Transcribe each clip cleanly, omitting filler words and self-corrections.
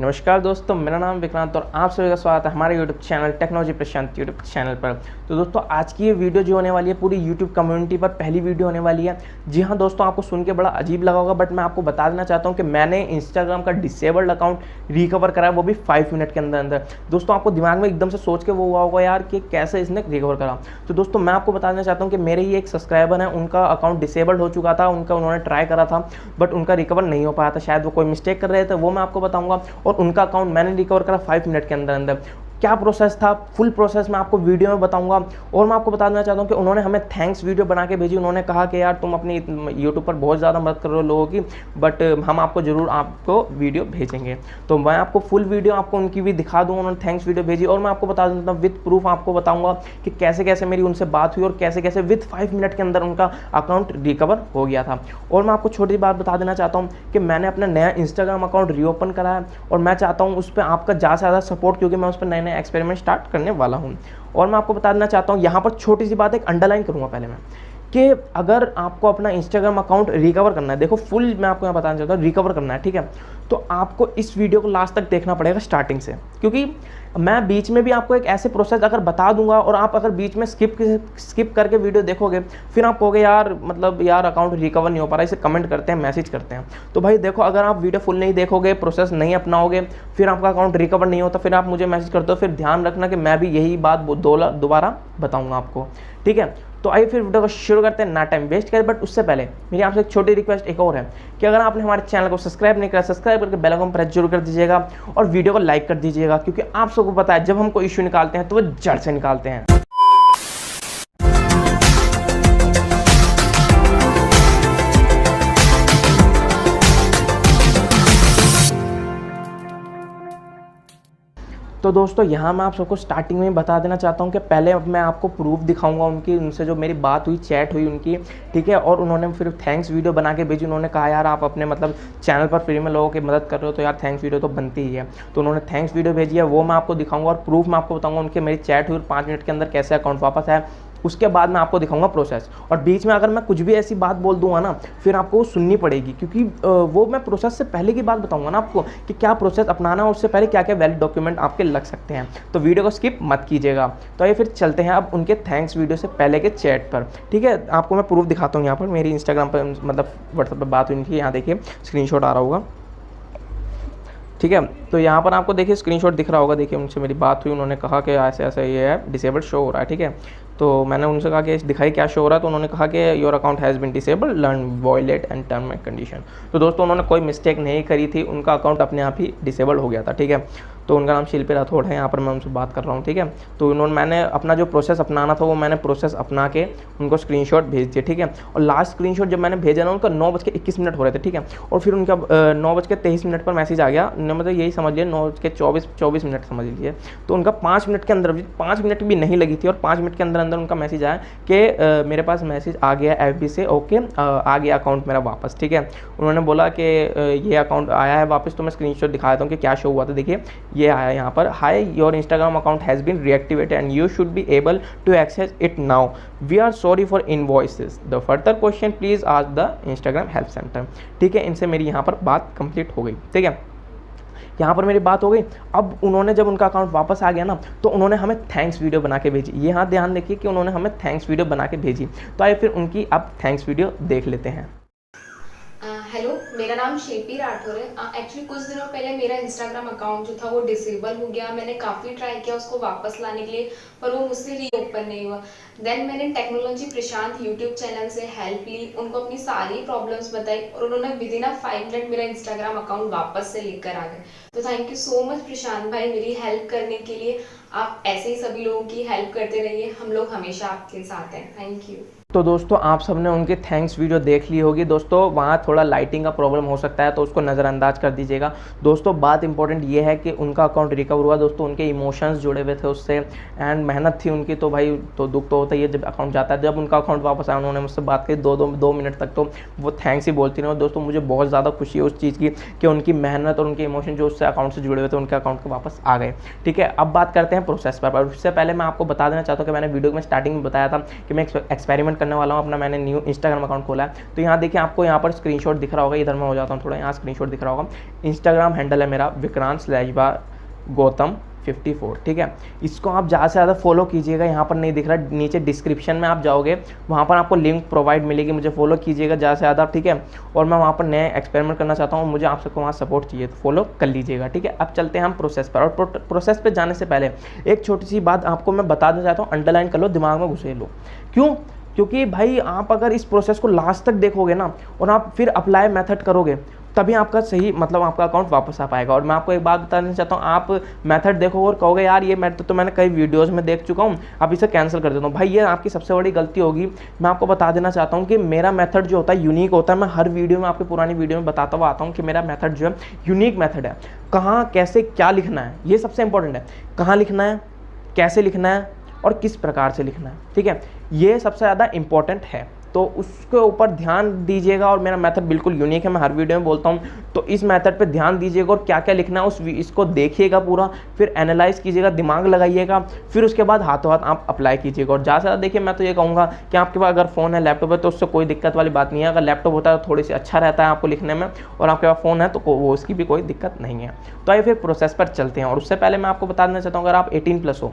नमस्कार दोस्तों, मेरा नाम विक्रांत और आप सभी का स्वागत है हमारे यूट्यूब चैनल टेक्नोलॉजी प्रशांत यूट्यूब चैनल पर। तो दोस्तों, आज की ये वीडियो जो होने वाली है पूरी यूट्यूब कम्युनिटी पर पहली वीडियो होने वाली है। जी हाँ दोस्तों, आपको सुन के बड़ा अजीब लगा होगा, बट मैं आपको बता देना चाहता हूँ कि मैंने इंस्टाग्राम का डिसेबल्ड अकाउंट रिकवर करा है, वो भी 5 मिनट के अंदर अंदर। दोस्तों, आपको दिमाग में एकदम से सोच के वो हुआ होगा यार कि कैसे इसने रिकवर करा। तो दोस्तों, मैं आपको बता देना चाहता हूँ कि मेरे ही एक सब्सक्राइबर हैं, उनका अकाउंट डिसेबल्ड हो चुका था, उन्होंने ट्राई करा था बट उनका रिकवर नहीं हो पाया था। शायद वो कोई मिस्टेक कर रहे थे, वो मैं आपको बताऊँगा। और उनका अकाउंट मैंने रिकवर करा 5 मिनट के अंदर अंदर। क्या प्रोसेस था, फुल प्रोसेस मैं आपको वीडियो में बताऊंगा। और मैं आपको बता देना चाहता हूं कि उन्होंने हमें थैंक्स वीडियो बना के भेजी। उन्होंने कहा कि यार तुम अपनी यूट्यूब पर बहुत ज़्यादा मदद कर रहे हो लोगों की, बट हम आपको ज़रूर आपको वीडियो भेजेंगे। तो मैं आपको फुल वीडियो आपको उनकी भी दिखा दूँगा, उन्होंने थैंक्स वीडियो भेजी। और मैं आपको बता देता हूँ विद प्रूफ आपको बताऊँगा कि कैसे कैसे मेरी उनसे बात हुई और कैसे कैसे विद 5 मिनट के अंदर उनका अकाउंट रिकवर हो गया था। और मैं आपको छोटी बात बता देना चाहता हूँ कि मैंने अपना नया इंस्टाग्राम अकाउंट रीओपन करा है और मैं चाहता हूँ उस पर आपका ज़्यादा से ज़्यादा सपोर्ट, क्योंकि मैं उस पर नए नए एक्सपेरिमेंट स्टार्ट करने वाला हूं। और मैं आपको बता देना चाहता हूं, यहां पर छोटी सी बात एक अंडरलाइन करूंगा पहले मैं, कि अगर आपको अपना इंस्टाग्राम अकाउंट रिकवर करना है, देखो फुल मैं आपको यहां बताना चाहता हूं, रिकवर करना है, ठीक है, तो आपको इस वीडियो को लास्ट तक देखना पड़ेगा स्टार्टिंग से, क्योंकि मैं बीच में भी आपको एक ऐसे प्रोसेस अगर बता दूंगा और आप अगर बीच में स्किप करके वीडियो देखोगे, फिर आप कहोगे यार मतलब यार अकाउंट रिकवर नहीं हो पा रहा, इसे कमेंट करते हैं, मैसेज करते हैं। तो भाई देखो, अगर आप वीडियो फुल नहीं देखोगे, प्रोसेस नहीं अपनाओगे, फिर आपका अकाउंट रिकवर नहीं होता, फिर आप मुझे मैसेज करते हो, फिर ध्यान रखना कि मैं भी यही बात दोबारा बताऊंगा आपको, ठीक है। तो आइए फिर वीडियो को शुरू करते हैं, ना टाइम वेस्ट करें। बट उससे पहले मेरी आपसे एक छोटी रिक्वेस्ट एक और है कि अगर आपने हमारे चैनल को सब्सक्राइब नहीं करा, सब्सक्राइब करके बेल आइकन प्रेस जरूर कर दीजिएगा और वीडियो को लाइक कर दीजिएगा, क्योंकि आप सबको पता है जब हम कोई इश्यू निकालते हैं तो वो जड़ से निकालते हैं। तो दोस्तों, यहाँ मैं आप सबको स्टार्टिंग में बता देना चाहता हूँ कि पहले मैं आपको प्रूफ दिखाऊंगा उनसे जो मेरी बात हुई, चैट हुई उनकी, ठीक है। और उन्होंने फिर थैंक्स वीडियो बना के भेजी। उन्होंने कहा यार आप अपने मतलब चैनल पर फ्री में लोगों की मदद कर रहे हो, तो यार थैंक्स वीडियो तो बनती ही है। तो उन्होंने थैंक्स वीडियो भेजी है, वो मैं आपको दिखाऊंगा और प्रूफ मैं आपको बताऊँगा उनके मेरी चैट हुई और 5 मिनट के अंदर कैसे अकाउंट वापस आया। उसके बाद मैं आपको दिखाऊंगा प्रोसेस। और बीच में अगर मैं कुछ भी ऐसी बात बोल दूंगा ना, फिर आपको वो सुननी पड़ेगी, क्योंकि वो मैं प्रोसेस से पहले की बात बताऊंगा ना आपको कि क्या प्रोसेस अपनाना है, उससे पहले क्या क्या वैलिड डॉक्यूमेंट आपके लग सकते हैं। तो वीडियो को स्किप मत कीजिएगा। तो आइए फिर चलते हैं अब उनके थैंक्स वीडियो से पहले के चैट पर, ठीक है। आपको मैं प्रूफ दिखाता हूँ। यहाँ पर मेरी इंस्टाग्राम पर मतलब व्हाट्सएप पर बात हुई उनकी, यहाँ देखिए स्क्रीनशॉट आ रहा होगा, ठीक है। तो यहाँ पर आपको देखिए स्क्रीनशॉट दिख रहा होगा, देखिए उनसे मेरी बात हुई, उन्होंने कहा कि ऐसे ऐसे ये है डिसेबल्ड शो हो रहा है, ठीक है। तो मैंने उनसे कहा कि दिखाई क्या शो हो रहा है, तो उन्होंने कहा कि your account has been disabled, learn violate and term and condition. तो दोस्तों, उन्होंने कोई मिस्टेक नहीं करी थी, उनका अकाउंट अपने आप ही डिसेबल्ड हो गया था, ठीक है। तो उनका नाम शिल्पी राठौड़ है, यहाँ पर मैं उनसे बात कर रहा हूँ, ठीक है। तो मैंने अपना जो प्रोसेस अपनाना था वो मैंने प्रोसेस अपना के उनको स्क्रीनशॉट भेज दिए, ठीक है। और लास्ट स्क्रीनशॉट जब मैंने भेजा ना, उनका 9:21 हो रहे थे, ठीक है। और फिर उनका 9:23 पर मैसेज आ गया, मतलब यही समझ लिया 9:24 समझ लीजिए। तो उनका 5 मिनट के अंदर, 5 मिनट भी नहीं लगी थी और 5 मिनट के अंदर अंदर उनका मैसेज आया कि मेरे पास मैसेज आ गया FB से, ओके आ गया अकाउंट मेरा वापस, ठीक है। उन्होंने बोला कि ये अकाउंट आया है वापस। तो मैं स्क्रीनशॉट दिखा देता हूँ कि क्या शो हुआ था। देखिए ये आया यहाँ पर, hi your Instagram account has been reactivated and you should be able to access it now, we are sorry for invoices, the further question please ask the Instagram help centre, ठीक है। इनसे मेरी यहाँ पर बात कंप्लीट हो गई, ठीक है। यहाँ पर मेरी बात हो गई। अब उन्होंने जब उनका अकाउंट वापस आ गया ना, तो उन्होंने हमें थैंक्स वीडियो बना के भेजी। यहाँ ध्यान देखिए कि उन्होंने हमें थैंक्स वीडियो बना के भेजी। तो आइए फिर उनकी अब थैंक्स वीडियो देख लेते हैं। हेलो, मेरा नाम शिल्पी राठौर है। एक्चुअली कुछ दिनों पहले मेरा इंस्टाग्राम अकाउंट जो था वो डिसेबल हो गया। मैंने काफ़ी ट्राई किया उसको वापस लाने के लिए, पर वो मुझसे रीओपन नहीं हुआ। देन मैंने टेक्नोलॉजी प्रशांत यूट्यूब चैनल से हेल्प ली, उनको अपनी सारी प्रॉब्लम्स बताई और उन्होंने विद इन 5 मिनट मेरा इंस्टाग्राम अकाउंट वापस से लेकर आ गए। तो थैंक यू सो मच प्रशांत भाई मेरी हेल्प करने के लिए। आप ऐसे ही सभी लोगों की हेल्प करते रहिए, हम लोग हमेशा आपके साथ हैं। Thank you. तो दोस्तों, आप सबने उनके थैंक्स वीडियो देख ली होगी। दोस्तों, वहाँ थोड़ा लाइटिंग का प्रॉब्लम हो सकता है, तो उसको नज़रअंदाज कर दीजिएगा। दोस्तों, बात इंपॉर्टेंट ये है कि उनका अकाउंट रिकवर हुआ। दोस्तों, उनके इमोशंस जुड़े हुए थे उससे एंड मेहनत थी उनकी, तो भाई तो दुख तो होता ही है जब अकाउंट जाता है। जब उनका अकाउंट वापस आया, उन्होंने मुझसे बात की 2 मिनट तक, तो वो थैंक्स ही बोलती रही। दोस्तों, मुझे बहुत ज़्यादा खुशी है उस चीज़ की कि उनकी मेहनत और उनके इमोशन जो उससे अकाउंट से जुड़े हुए थे, उनके अकाउंट को वापस आ गए, ठीक है। अब बात करते हैं प्रोसेस पर। उससे पहले मैं आपको बता देना चाहता हूँ कि मैंने वीडियो में स्टार्टिंग में बताया था कि मैं एक्सपेरिमेंट करने वाला हूँ अपना, मैंने न्यू इंस्टाग्राम अकाउंट खोला है। तो यहाँ देखिए आपको यहाँ पर स्क्रीनशॉट दिख रहा होगा, इधर मैं हो जाता हूँ थोड़ा, यहाँ स्क्रीनशॉट दिख रहा होगा। इंस्टाग्राम हैंडल है मेरा विक्रांत/गौतम 54, ठीक है। इसको आप ज़्यादा से ज़्यादा फॉलो कीजिएगा। यहाँ पर नहीं दिख रहा, नीचे डिस्क्रिप्शन में आप जाओगे, वहाँ पर आपको लिंक प्रोवाइड मिलेगी, मुझे फॉलो कीजिएगा ज़्यादा से ज़्यादा, ठीक है। और मैं वहाँ पर नए एक्सपेरिमेंट करना चाहता हूँ, मुझे आप सबको वहाँ सपोर्ट चाहिए, तो फॉलो कर लीजिएगा, ठीक है। अब चलते हैं हम प्रोसेस पर। और प्रोसेस पर जाने से पहले एक छोटी सी बात आपको मैं बता देना चाहता हूँ, अंडरलाइन कर लो, दिमाग में घुसे लो। क्यों? क्योंकि भाई आप अगर इस प्रोसेस को लास्ट तक देखोगे ना और आप फिर अप्लाई मेथड करोगे, तभी आपका सही मतलब आपका अकाउंट वापस आ पाएगा। और मैं आपको एक बात बताना चाहता हूँ, आप मेथड देखो और कहोगे यार ये मेथड तो मैंने कई वीडियोस में देख चुका हूँ, अब इसे कैंसिल कर देता हूँ। भाई ये आपकी सबसे बड़ी गलती होगी। मैं आपको बता देना चाहता हूँ कि मेरा मेथड जो होता है यूनिक होता है। मैं हर वीडियो में, आपकी पुरानी वीडियो में बताता हुआ आता हूँ कि मेरा मेथड जो है यूनिक मेथड है। कहाँ कैसे क्या लिखना है, ये सबसे इंपॉर्टेंट है। कहाँ लिखना है, कैसे लिखना है और किस प्रकार से लिखना है, ठीक है, ये सबसे ज़्यादा इंपॉर्टेंट है। तो उसके ऊपर ध्यान दीजिएगा। और मेरा मेथड बिल्कुल यूनिक है, मैं हर वीडियो में बोलता हूँ, तो इस मेथड पे ध्यान दीजिएगा और क्या क्या लिखना है इसको देखिएगा पूरा, फिर एनालाइज कीजिएगा, दिमाग लगाइएगा, फिर उसके बाद हाथों हाथ आप अप्लाई कीजिएगा। और ज़्यादा से ज़्यादा देखिए, मैं तो ये कहूँगा कि आपके पास अगर फ़ोन है, लैपटॉप है, तो उससे कोई दिक्कत वाली बात नहीं है। अगर लैपटॉप होता है तो थोड़ी सी अच्छा रहता है आपको लिखने में, और आपके पास फ़ोन है तो वो उसकी भी कोई दिक्कत नहीं है। तो आइए फिर प्रोसेस पर चलते हैं। और उससे पहले मैं आपको बता देना चाहता हूँ, अगर आप 18+ हो,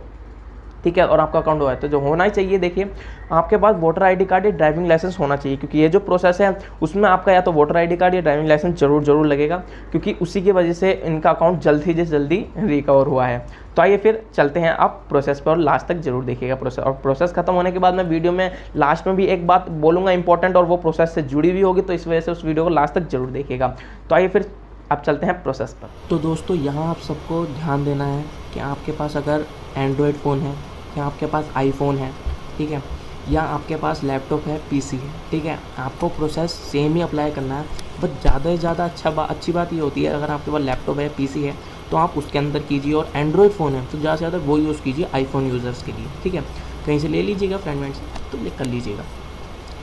ठीक है, और आपका अकाउंट हुआ है, तो जो होना ही चाहिए, देखिए आपके पास वोटर आईडी कार्ड या ड्राइविंग लाइसेंस होना चाहिए। क्योंकि ये जो प्रोसेस है उसमें आपका या तो वोटर आईडी कार्ड या ड्राइविंग लाइसेंस जरूर लगेगा, क्योंकि उसी की वजह से इनका अकाउंट जल्दी से जल्दी रिकवर हुआ है। तो आइए फिर चलते हैं आप प्रोसेस पर, और लास्ट तक जरूर देखिएगा प्रोसेस। और प्रोसेस खत्म होने के बाद मैं वीडियो में लास्ट में भी एक बात बोलूँगा इंपॉर्टेंट, और वो प्रोसेस से जुड़ी हुई होगी, तो इस वजह से उस वीडियो को लास्ट तक जरूर देखिएगा। तो आइए फिर अब चलते हैं प्रोसेस पर। तो दोस्तों यहाँ आप सबको ध्यान देना है कि आपके पास अगर एंड्रॉयड फ़ोन है, या आपके पास आईफोन है, ठीक है, या आपके पास लैपटॉप है, पीसी है, ठीक है, आपको प्रोसेस सेम ही अप्लाई करना है। बट ज़्यादा से ज़्यादा अच्छी बात ये होती है, अगर आपके पास लैपटॉप है, पीसी है, तो आप उसके अंदर कीजिए। और एंड्रॉयड फ़ोन है तो ज़्यादा से ज़्यादा वो यूज़ कीजिए आईफोन यूज़र्स के लिए, ठीक है। कहीं से ले लीजिएगा फ्रेंड से, तो कर लीजिएगा।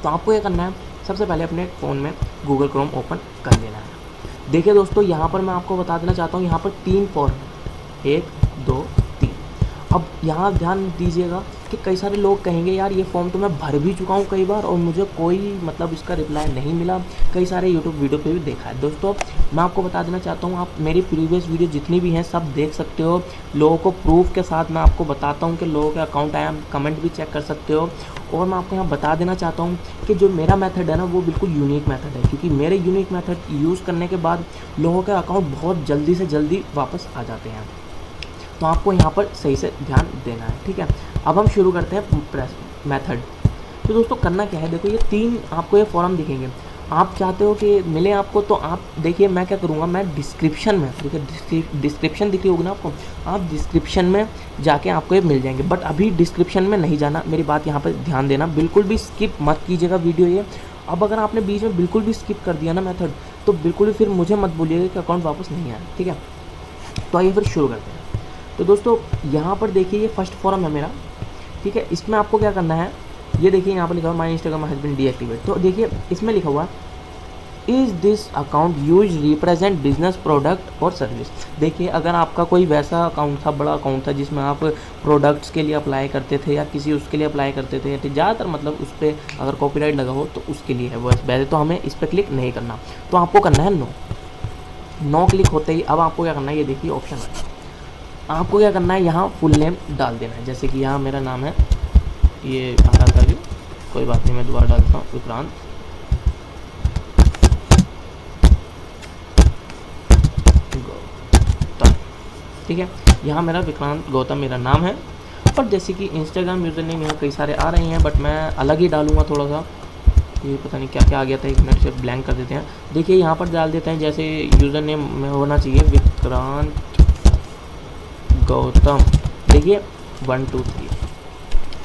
तो आपको ये करना है, सबसे पहले अपने फ़ोन में गूगल क्रोम ओपन कर लेना है। देखिए दोस्तों, यहाँ पर मैं आपको बता देना चाहता हूँ, यहाँ पर 3 फॉर्म, 1 2 3। अब यहाँ ध्यान दीजिएगा कि कई सारे लोग कहेंगे यार ये फॉर्म तो मैं भर भी चुका हूँ कई बार और मुझे कोई मतलब इसका रिप्लाई नहीं मिला। कई सारे यूट्यूब वीडियो पे भी देखा है। दोस्तों मैं आपको बता देना चाहता हूँ, आप मेरी प्रीवियस वीडियो जितनी भी हैं सब देख सकते हो। लोगों को प्रूफ के साथ मैं आपको बताता हूँ कि लोगों के अकाउंट आया, कमेंट भी चेक कर सकते हो। और मैं आपको यहाँ बता देना चाहता हूँ कि जो मेरा मेथड है ना वो बिल्कुल यूनिक मेथड है, क्योंकि मेरे यूनिक मेथड यूज़ करने के बाद लोगों के अकाउंट बहुत जल्दी से जल्दी वापस आ जाते हैं। तो आपको यहाँ पर सही से ध्यान देना है, ठीक है। अब हम शुरू करते हैं मेथड। तो दोस्तों करना क्या है, देखो ये 3 आपको ये फॉर्म दिखेंगे। आप चाहते हो कि मिले आपको, तो आप देखिए मैं क्या करूँगा, मैं डिस्क्रिप्शन में, देखिए डिस्क्रिप्शन दिख रही होगी ना आपको, आप डिस्क्रिप्शन में जाके आपको ये मिल जाएंगे। बट अभी डिस्क्रिप्शन में नहीं जाना, मेरी बात यहाँ पर ध्यान देना, बिल्कुल भी स्किप मत कीजिएगा वीडियो ये। अब अगर आपने बीच में बिल्कुल भी स्किप कर दिया ना मेथड, तो बिल्कुल भी फिर मुझे मत बोलिएगा कि अकाउंट वापस नहीं आया, ठीक है। तो आइए फिर शुरू करते हैं। तो दोस्तों यहाँ पर देखिए ये फर्स्ट फॉर्म है मेरा, ठीक है। इसमें आपको क्या करना है, ये देखिए यहाँ पर लिखा हुआ my Instagram has been deactivate. तो देखिए इसमें लिखा हुआ is this account use represent business product और सर्विस। देखिए अगर आपका कोई वैसा अकाउंट था, बड़ा अकाउंट था जिसमें आप प्रोडक्ट्स के लिए अप्लाई करते थे या किसी उसके लिए अप्लाई करते थे, ज़्यादातर मतलब उस पर अगर कॉपीराइट लगा हो तो उसके लिए है वो, वैसे तो हमें इस पर क्लिक नहीं करना। तो आपको करना है नो क्लिक होते ही अब आपको क्या करना है, ये देखिए ऑप्शन है, आपको क्या करना है यहाँ फुल नेम डाल देना है। जैसे कि यहाँ मेरा नाम है, ये आ रहा था, कोई बात नहीं मैं दोबारा डालता हूँ, विक्रांत गौतम, ठीक है। यहाँ मेरा विक्रांत गौतम मेरा नाम है। और जैसे कि इंस्टाग्राम यूज़र नेम यहाँ कई सारे आ रहे हैं, बट मैं अलग ही डालूँगा थोड़ा सा, ये पता नहीं क्या क्या आ गया था, एक मिनट से ब्लैंक कर देते हैं। देखिए यहाँ पर डाल देते हैं, जैसे यूज़र नेम में होना चाहिए विक्रांत गौतम, देखिए 1 2 3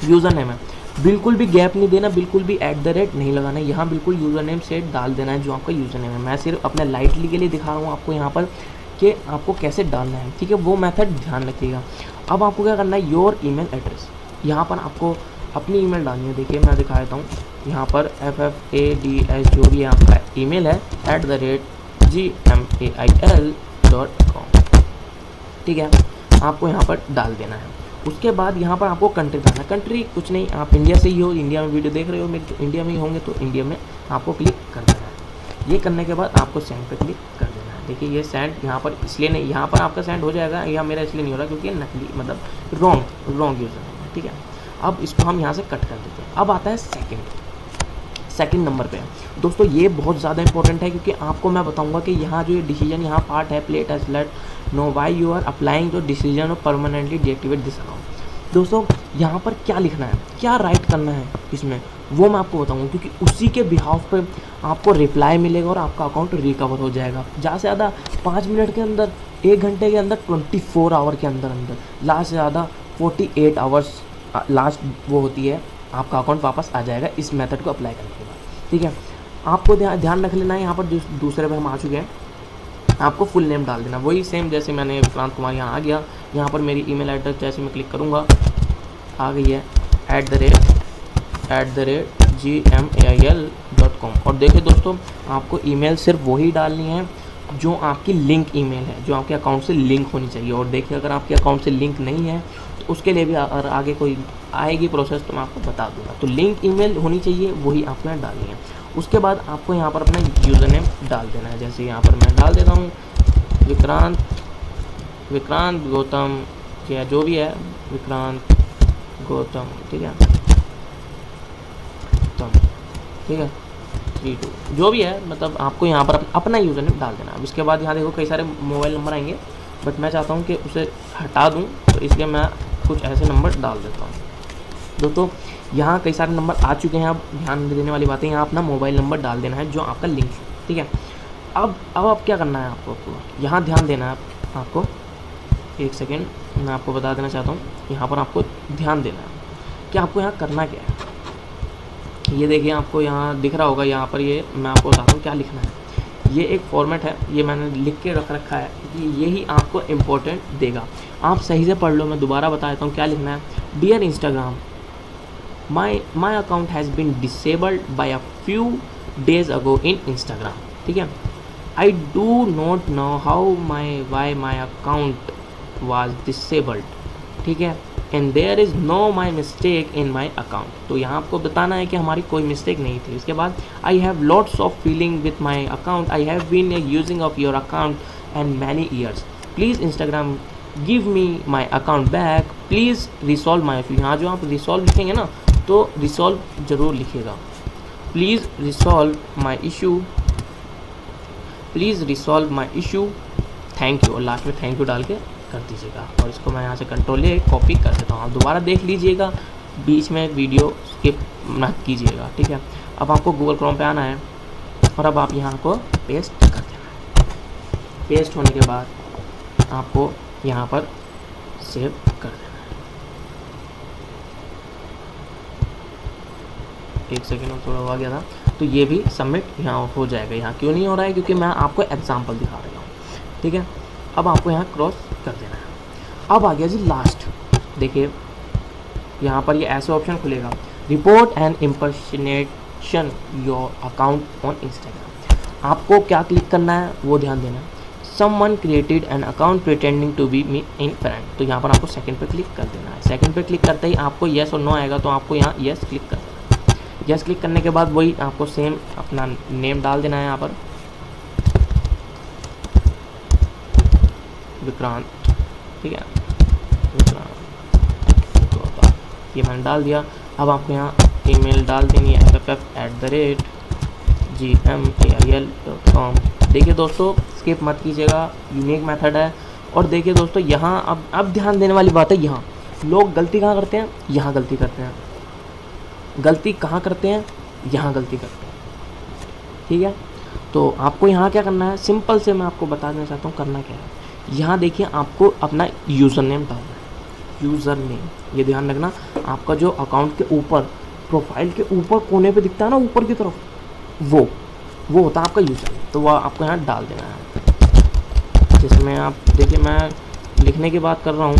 यूज़र नेम है। बिल्कुल भी गैप नहीं देना, बिल्कुल भी @ नहीं लगाना, यहाँ बिल्कुल यूज़र नेम से डाल देना है जो आपका यूज़र नेम है। मैं सिर्फ अपने लाइटली के लिए दिखा रहा हूँ आपको यहाँ पर कि आपको कैसे डालना है, ठीक है, वो मेथड ध्यान रखिएगा। अब आपको क्या करना है, योर ईमेल एड्रेस, यहाँ पर आपको अपनी ईमेल डालनी है। देखिए मैं दिखा देता हूँ, यहाँ पर FFADS जो भी आपका ईमेल है @gmail.com, ठीक है, आपको यहाँ पर डाल देना है। उसके बाद यहाँ पर आपको कंट्री डालना है। कंट्री कुछ नहीं, आप इंडिया से ही हो, इंडिया में वीडियो देख रहे हो मेरे, तो इंडिया में ही होंगे तो इंडिया में आपको क्लिक कर देना है। ये करने के बाद आपको सेंड पे क्लिक कर देना है। देखिए ये सेंड यहाँ पर इसलिए नहीं, यहाँ पर आपका सेंड हो जाएगा, यहाँ मेरा इसलिए नहीं हो रहा क्योंकि ये नकली मतलब रॉन्ग यूज़र है, ठीक है। अब इसको हम यहाँ से कट कर देते हैं। अब आता है सेकंड नंबर पे दोस्तों, ये बहुत ज़्यादा इंपॉर्टेंट है क्योंकि आपको मैं बताऊंगा कि यहाँ जो ये डिसीजन यहाँ पार्ट है, play test let no why you are applying जो decision of permanently deactivate this account. दोस्तों यहाँ पर क्या लिखना है, क्या राइट करना है इसमें, वो मैं आपको बताऊंगा क्योंकि उसी के बिहाफ पे आपको रिप्लाई मिलेगा और आपका अकाउंट रिकवर हो जाएगा। ज़्यादा से ज़्यादा 5 मिनट के अंदर, 1 घंटे के अंदर, 24 आवर के अंदर लास्ट से ज़्यादा 48 आवर्स लास्ट वो होती है, आपका अकाउंट वापस आ जाएगा इस मेथड को अप्लाई करने के बाद, ठीक है। आपको ध्यान रख लेना है। यहाँ पर दूसरे पे हम आ चुके हैं, आपको फुल नेम डाल देना, वही सेम जैसे मैंने विक्रांत कुमार यहाँ आ गया। यहाँ पर मेरी ईमेल एड्रेस जैसे मैं क्लिक करूँगा आ गई है @gmail.com। और देखिए दोस्तों, आपको ईमेल सिर्फ वही डालनी है जो आपकी लिंक ईमेल है, जो आपके अकाउंट से लिंक होनी चाहिए। और देखिए अगर आपके अकाउंट से लिंक नहीं है तो उसके लिए भी अगर आगे कोई आएगी प्रोसेस तो मैं आपको बता दूंगा। तो लिंक ईमेल होनी चाहिए, वही आपको यहाँ डालनी है। उसके बाद आपको यहाँ पर अपना यूज़र नेम डाल देना है। जैसे यहाँ पर मैं डाल देता हूँ विक्रांत गौतम, या जो भी है विक्रांत गौतम, ठीक है, ठीक है 32 जो भी है, मतलब आपको यहाँ पर अपना यूज़र नेम डाल देना। अब इसके बाद यहाँ देखो कई सारे मोबाइल नंबर आएंगे, बट मैं चाहता हूँ कि उसे हटा दूँ, तो इसलिए मैं कुछ ऐसे नंबर डाल देता हूँ। दोस्तों यहाँ कई सारे नंबर आ चुके हैं। अब ध्यान देने वाली बातें, यहाँ अपना मोबाइल नंबर डाल देना है जो आपका लिंक है, ठीक है। अब आप क्या करना है, आपको यहाँ ध्यान देना है। आपको 1 सेकेंड मैं आपको बता देना चाहता हूँ, यहाँ पर आपको ध्यान देना है कि आपको यहाँ करना क्या है। ये देखिए आपको यहाँ दिख रहा होगा, यहाँ पर ये मैं आपको बताता हूँ क्या लिखना है। ये एक फॉर्मेट है, ये मैंने लिख के रख रखा है क्योंकि यही आपको इम्पोर्टेंट देगा। आप सही से पढ़ लो, मैं दोबारा बता देता हूँ क्या लिखना है। Dear Instagram, my account has been disabled by a few days ago in Instagram, ठीक है। I do not know how why my account was disabled, ठीक है, and there is no my mistake in my account. तो यहाँ आपको बताना है कि हमारी कोई मिस्टेक नहीं थी। इसके बाद I have lots of feeling with my account, I have been using of your account and many years, please Instagram give me my account back, please resolve my issue. यहाँ जो आप रिसॉल्व लिखेंगे ना, तो रिसॉल्व ज़रूर लिखिएगा, please resolve my issue, please resolve my issue, thank you. और last में थैंक यू डाल के कर दीजिएगा। और इसको मैं यहाँ से कंट्रोल ए कॉपी कर देता हूँ। आप दोबारा देख लीजिएगा, बीच में वीडियो स्किप मत कीजिएगा, ठीक है। अब आपको गूगल क्रोम पे आना है और अब आप यहाँ को पेस्ट कर देना है। पेस्ट होने के बाद आपको यहाँ पर सेव कर देना है। 1 सेकेंड थोड़ा हो गया था, तो ये भी सबमिट यहाँ हो जाएगा। यहाँ क्यों नहीं हो रहा है, क्योंकि मैं आपको एग्जाम्पल दिखा रहा हूँ, ठीक है। अब आपको यहाँ क्रॉस कर देना है। अब आ गया जी लास्ट, देखिए यहाँ पर ये ऐसे ऑप्शन खुलेगा, report and impersonation your account on Instagram. आपको क्या क्लिक करना है वो ध्यान देना है। Someone created an account pretending to be me in friend, तो यहाँ पर आपको सेकंड पे क्लिक कर देना है। सेकंड पे क्लिक करते ही आपको येस और नो आएगा, तो आपको यहाँ येस क्लिक कर देना है। येस क्लिक करने के बाद वही आपको सेम अपना नेम डाल देना है यहाँ पर, विक्रांत, ठीक है, विक्रांत, ये मैंने डाल दिया। अब आपको यहाँ ईमेल डाल देनी है ff@gmail.com। देखिए दोस्तों स्किप मत कीजिएगा, यूनिक मेथड है। और देखिए दोस्तों यहाँ अब ध्यान देने वाली बात है, यहाँ लोग गलती कहाँ करते हैं, यहाँ गलती करते हैं। गलती कहाँ करते हैं, यहाँ गलती करते हैं, ठीक है। तो आपको यहाँ क्या करना है, सिंपल से मैं आपको बता देना चाहता हूँ करना क्या है। यहाँ देखिए आपको अपना यूज़र नेम डालना है, यूज़र नेम, ये ध्यान रखना। आपका जो अकाउंट के ऊपर, प्रोफाइल के ऊपर कोने पे दिखता है ना, ऊपर की तरफ, वो होता है आपका यूज़र नेम, तो वह आपको यहाँ डाल देना है। जिसमें आप देखिए मैं लिखने की बात कर रहा हूँ,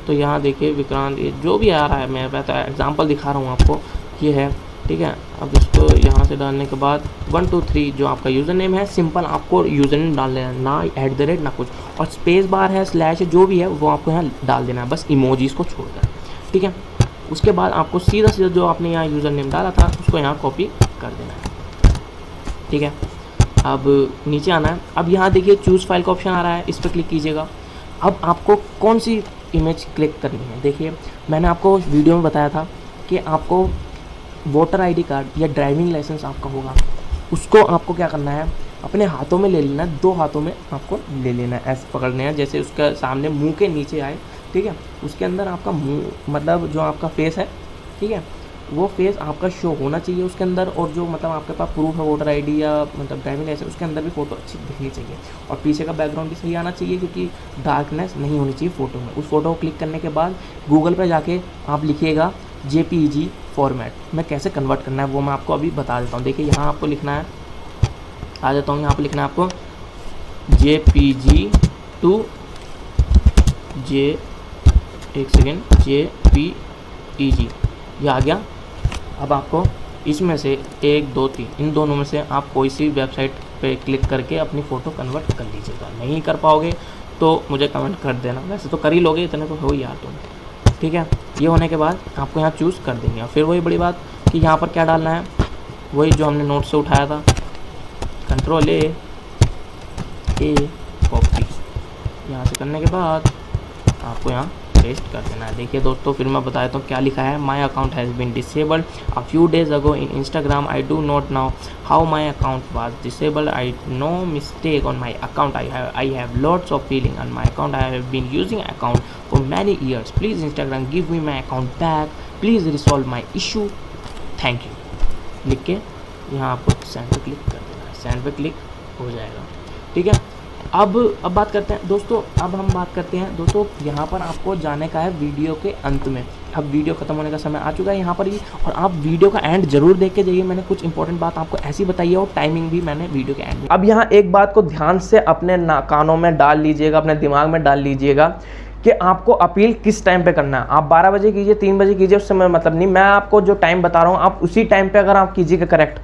तो यहाँ देखिए विक्रांत, ये जो भी आ रहा है, मैं वैसा एग्जांपल दिखा रहा हूँ आपको, ये है ठीक है। अब इसको यहाँ से डालने के बाद 1 2 3 जो आपका यूज़र नेम है, सिंपल आपको यूज़र नेम डाल देना है, ना @ ना कुछ, और स्पेस बार है, स्लैश है, जो भी है वो आपको यहाँ डाल देना है, बस इमोजीज़ को छोड़कर, ठीक है। उसके बाद आपको सीधा सीधा जो आपने यहाँ यूज़र नेम डाला था उसको यहाँ कॉपी कर देना है, ठीक है। अब नीचे आना है। अब यहाँ देखिए चूज़ फाइल का ऑप्शन आ रहा है, इस पर क्लिक कीजिएगा। अब आपको कौन सी इमेज क्लिक करनी है, देखिए मैंने आपको वीडियो में बताया था कि आपको वोटर आईडी कार्ड या ड्राइविंग लाइसेंस आपका होगा, उसको आपको क्या करना है, अपने हाथों में ले लेना है, 2 हाथों में आपको ले लेना है, ऐसे पकड़ने हैं जैसे उसका सामने मुंह के नीचे आए, ठीक है। उसके अंदर आपका मुंह मतलब जो आपका फेस है, ठीक है, वो फेस आपका शो होना चाहिए उसके अंदर, और जो मतलब आपके पास प्रूफ है वोटर आईडी या मतलब ड्राइविंग लाइसेंस, उसके अंदर भी फ़ोटो अच्छी दिखनी चाहिए, और पीछे का बैकग्राउंड भी सही आना चाहिए, क्योंकि डार्कनेस नहीं होनी चाहिए फ़ोटो में। उस फोटो को क्लिक करने के बाद गूगल पर जाके आप लिखिएगा JPEG फॉर्मेट। मैं कैसे कन्वर्ट करना है वो मैं आपको अभी बता देता हूँ। देखिए यहाँ आपको लिखना है, आ जाता हूँ, यहाँ पर लिखना है आपको JPG to JPEG, ये आ गया। अब आपको इसमें से 1 2 3 इन दोनों में से आप कोई सी वेबसाइट पे क्लिक करके अपनी फ़ोटो कन्वर्ट कर लीजिएगा। नहीं कर पाओगे तो मुझे कमेंट कर देना, वैसे तो कर ही लोगे, इतने तो हो यार तुम, ठीक है। ये होने के बाद आपको यहाँ चूज़ कर देंगे, और फिर वही बड़ी बात कि यहाँ पर क्या डालना है, वही जो हमने नोट से उठाया था, Ctrl A कॉपी, यहाँ से करने के बाद आपको यहाँ पेस्ट कर देना है। देखिए दोस्तों, फिर मैं बता देता हूँ क्या लिखा है। My account has been disabled a few days ago in Instagram, I do not now how my account was disabled, I no mistake on my account, I have lots of feeling on my account, I have been using account for many years, please Instagram give me my account back, please resolve my issue, thank you लिख के यहाँ आपको send पे click कर देना है। Send पे click हो जाएगा, ठीक है। अब बात करते हैं दोस्तों, अब हम बात करते हैं दोस्तों, यहाँ पर आपको जाने का है वीडियो के अंत में। अब वीडियो ख़त्म होने का समय आ चुका है यहाँ पर ही, और आप वीडियो का एंड जरूर देख के जाइए। मैंने कुछ इंपॉर्टेंट बात आपको ऐसी बताई है, और टाइमिंग भी मैंने वीडियो के एंड में। अब यहाँ एक बात को ध्यान से अपने कानों में डाल लीजिएगा, अपने दिमाग में डाल लीजिएगा कि आपको अपील किस टाइम पे करना है। आप 12 बजे कीजिए, 3 बजे कीजिए, उससे मैं मतलब नहीं, मैं आपको जो टाइम बता रहा हूँ आप उसी टाइम पे अगर आप कीजिएगा करेक्ट,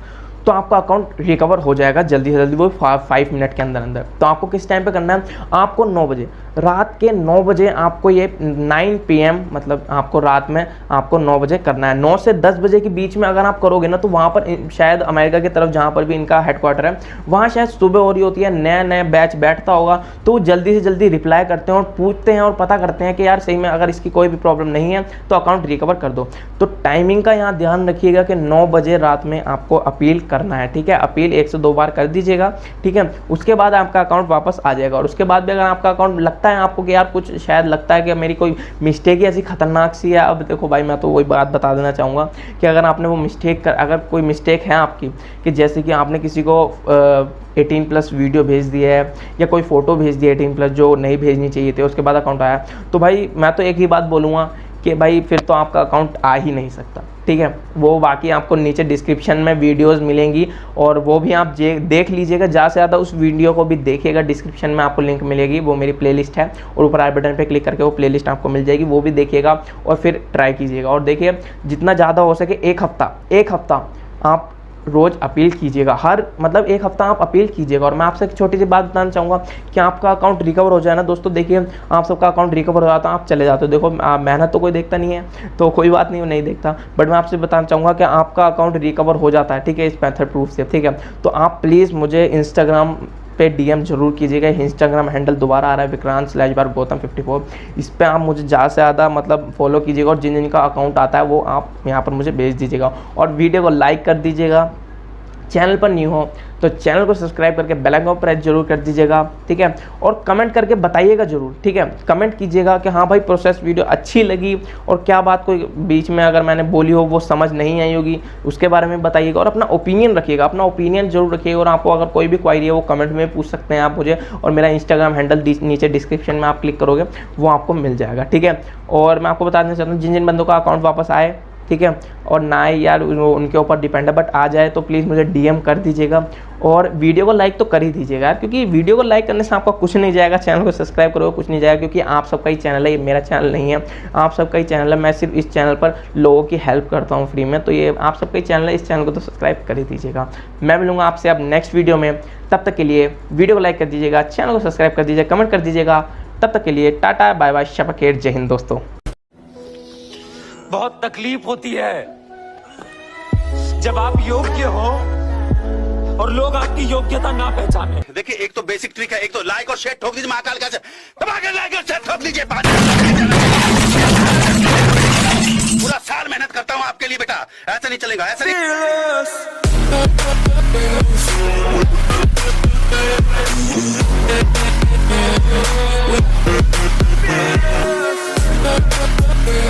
तो आपका अकाउंट रिकवर हो जाएगा जल्दी से जल्दी, वो 5 मिनट के अंदर अंदर। तो आपको किस टाइम पे करना है, आपको 9 बजे, रात के 9 बजे आपको ये 9 PM मतलब आपको रात में आपको 9 बजे करना है। 9 से 10 बजे के बीच में अगर आप करोगे ना, तो वहाँ पर शायद अमेरिका की तरफ जहाँ पर भी इनका हेडक्वार्टर है, वहाँ शायद सुबह हो रही होती है, नया बैच बैठता होगा, तो वो जल्दी से जल्दी रिप्लाई करते हैं और पूछते हैं और पता करते हैं कि यार सही में अगर इसकी कोई भी प्रॉब्लम नहीं है तो अकाउंट रिकवर कर दो। तो टाइमिंग का यहाँ ध्यान रखिएगा कि 9 बजे रात में आपको अपील करना है, ठीक है। अपील 1 से 2 बार कर दीजिएगा, ठीक है। उसके बाद आपका अकाउंट वापस आ जाएगा, और उसके बाद भी अगर आपका अकाउंट लगता है आपको कि यार कुछ शायद लगता है कि मेरी कोई मिस्टेक ही ऐसी खतरनाक सी है, अब देखो भाई मैं तो वही बात बता देना चाहूँगा कि अगर आपने वो मिस्टेक अगर कोई मिस्टेक है आपकी, कि जैसे कि आपने किसी को 18+ वीडियो भेज दिया है या कोई फ़ोटो भेज दी 18+ जो नहीं भेजनी चाहिए थे, उसके बाद अकाउंट आया, तो भाई मैं तो एक ही बात बोलूँगा कि भाई फिर तो आपका अकाउंट आ ही नहीं सकता, ठीक है। वो बाकी आपको नीचे डिस्क्रिप्शन में वीडियोस मिलेंगी, और वो भी आप देख लीजिएगा, ज़्यादा से ज़्यादा उस वीडियो को भी देखिएगा। डिस्क्रिप्शन में आपको लिंक मिलेगी, वो मेरी प्लेलिस्ट है, और ऊपर आई बटन पे क्लिक करके वो प्लेलिस्ट आपको मिल जाएगी, वो भी देखिएगा और फिर ट्राई कीजिएगा। और देखिए जितना ज़्यादा हो सके एक हफ़्ता आप रोज़ अपील कीजिएगा, हर मतलब एक हफ्ता आप अपील कीजिएगा। और मैं आपसे एक छोटी सी बात बताना चाहूँगा कि आपका अकाउंट रिकवर हो जाए ना दोस्तों, देखिए आप सबका अकाउंट रिकवर हो जाता है, आप चले जाते हो, देखो मेहनत तो कोई देखता नहीं है, तो कोई बात नहीं, वो नहीं देखता, बट मैं आपसे बताना चाहूँगा कि आपका अकाउंट रिकवर हो जाता है, ठीक है, इस मेथड प्रूफ से, ठीक है। तो आप प्लीज़ मुझे इंस्टाग्राम पे DM जरूर कीजिएगा। इंस्टाग्राम हैंडल दोबारा आ रहा है, विक्रांत/गौतम54, इस पर आप मुझे ज़्यादा से ज़्यादा मतलब फॉलो कीजिएगा, और जिनका अकाउंट आता है वो आप यहाँ पर मुझे भेज दीजिएगा, और वीडियो को लाइक कर दीजिएगा। चैनल पर न्यू हो तो चैनल को सब्सक्राइब करके बेल आइकन को प्रेस जरूर कर दीजिएगा, ठीक है। और कमेंट करके बताइएगा जरूर, ठीक है, कमेंट कीजिएगा कि हाँ भाई प्रोसेस वीडियो अच्छी लगी, और क्या बात कोई बीच में अगर मैंने बोली हो वो समझ नहीं आई होगी उसके बारे में बताइएगा, और अपना ओपिनियन रखिएगा, अपना ओपिनियन जरूर रखिएगा। और आपको अगर कोई भी क्वायरी है वो कमेंट में पूछ सकते हैं आप मुझे, और मेरा इंस्टाग्राम हैंडल नीचे डिस्क्रिप्शन में आप क्लिक करोगे वो आपको मिल जाएगा, ठीक है। और मैं आपको बता देना चाहता हूँ, जिन बंदों का अकाउंट वापस आए ठीक है, और ना ही यार उनके ऊपर डिपेंड है, बट आ जाए तो प्लीज़ मुझे DM कर दीजिएगा और वीडियो को लाइक तो कर ही दीजिएगा यार, क्योंकि वीडियो को लाइक करने से आपका कुछ नहीं जाएगा, चैनल को सब्सक्राइब करोगे कुछ नहीं जाएगा, क्योंकि आप सबका ही चैनल है, ये मेरा चैनल नहीं है, आप सबका ही चैनल है। मैं सिर्फ इस चैनल पर लोगों की हेल्प करता हूँ फ्री में, तो ये आप सबका ही चैनल है, इस चैनल को तो सब्सक्राइब कर ही दीजिएगा। मैं मिलूंगा आपसे अब नेक्स्ट वीडियो में, तब तक के लिए वीडियो को लाइक कर दीजिएगा, चैनल को सब्सक्राइब कर दीजिएगा, कमेंट कर दीजिएगा। तब तक के लिए टाटा बाय बाय, शब खैर, जय हिंद दोस्तों। बहुत तकलीफ होती है जब आप योग्य हो और लोग आपकी योग्यता ना पहचाने। देखिए, एक तो बेसिक ट्रिक है, एक तो लाइक और शेयर ठोक दीजिए, महाकाल का दबा के लाइक और शेयर ठोक दीजिए। पूरा साल मेहनत करता हूँ आपके लिए बेटा, ऐसा नहीं चलेगा, ऐसा नहीं।